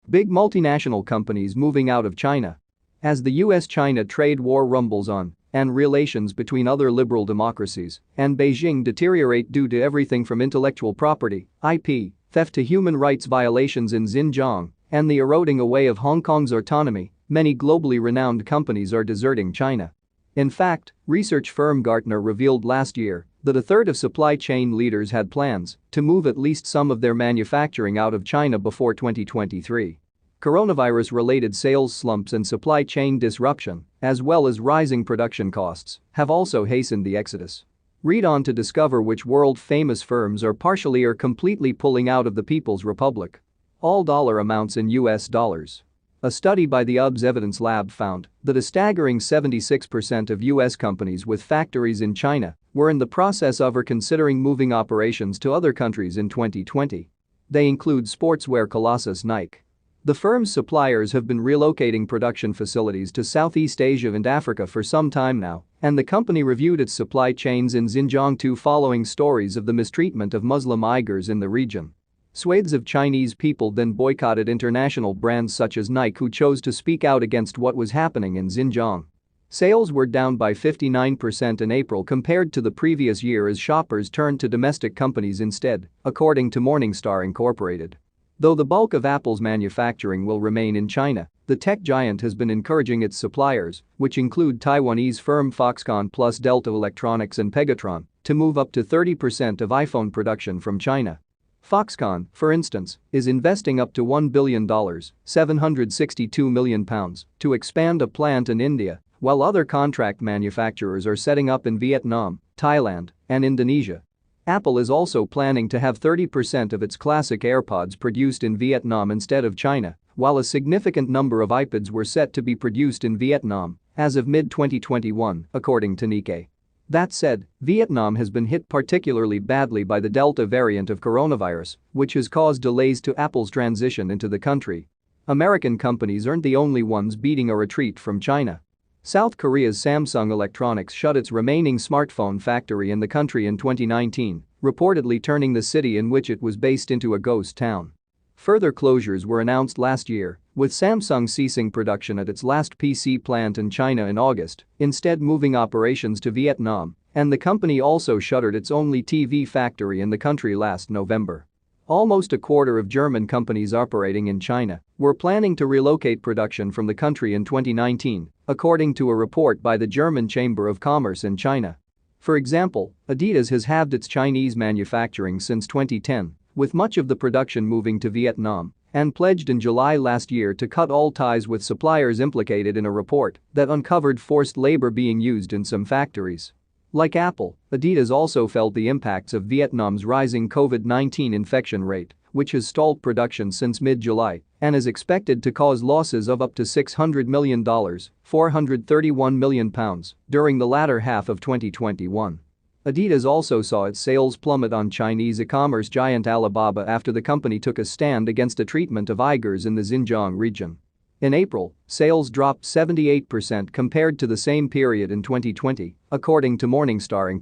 Big multinational companies moving out of China. As the US-China trade war rumbles on, and relations between other liberal democracies and Beijing deteriorate due to everything from intellectual property, IP, theft to human rights violations in Xinjiang, and the eroding away of Hong Kong's autonomy, many globally renowned companies are deserting China. In fact, research firm Gartner revealed last year that a third of supply chain leaders had plans to move at least some of their manufacturing out of China before 2023. Coronavirus-related sales slumps and supply chain disruption, as well as rising production costs, have also hastened the exodus. Read on to discover which world-famous firms are partially or completely pulling out of the People's Republic. All dollar amounts in US dollars. A study by the UBS Evidence Lab found that a staggering 76% of US companies with factories in China were in the process of or considering moving operations to other countries in 2020. They include sportswear colossus Nike. The firm's suppliers have been relocating production facilities to Southeast Asia and Africa for some time now, and the company reviewed its supply chains in Xinjiang too following stories of the mistreatment of Muslim Uyghurs in the region. Swathes of Chinese people then boycotted international brands such as Nike, who chose to speak out against what was happening in Xinjiang. Sales were down by 59% in April compared to the previous year as shoppers turned to domestic companies instead, according to Morningstar Incorporated. Though the bulk of Apple's manufacturing will remain in China, the tech giant has been encouraging its suppliers, which include Taiwanese firm Foxconn plus Delta Electronics and Pegatron, to move up to 30% of iPhone production from China. Foxconn, for instance, is investing up to $1 billion (£762 million) to expand a plant in India, while other contract manufacturers are setting up in Vietnam, Thailand, and Indonesia. Apple is also planning to have 30% of its classic AirPods produced in Vietnam instead of China, while a significant number of iPads were set to be produced in Vietnam as of mid-2021, according to Nikkei. That said, Vietnam has been hit particularly badly by the Delta variant of coronavirus, which has caused delays to Apple's transition into the country. American companies aren't the only ones beating a retreat from China. South Korea's Samsung Electronics shut its remaining smartphone factory in the country in 2019, reportedly turning the city in which it was based into a ghost town. Further closures were announced last year, with Samsung ceasing production at its last PC plant in China in August, instead moving operations to Vietnam, and the company also shuttered its only TV factory in the country last November. Almost a quarter of German companies operating in China were planning to relocate production from the country in 2019, according to a report by the German Chamber of Commerce in China. For example, Adidas has halved its Chinese manufacturing since 2010, with much of the production moving to Vietnam, and pledged in July last year to cut all ties with suppliers implicated in a report that uncovered forced labor being used in some factories. Like Apple, Adidas also felt the impacts of Vietnam's rising COVID-19 infection rate, which has stalled production since mid-July and is expected to cause losses of up to $600 million (£431 million) during the latter half of 2021. Adidas also saw its sales plummet on Chinese e-commerce giant Alibaba after the company took a stand against the treatment of Uyghurs in the Xinjiang region. In April, sales dropped 78% compared to the same period in 2020, according to Morningstar Inc.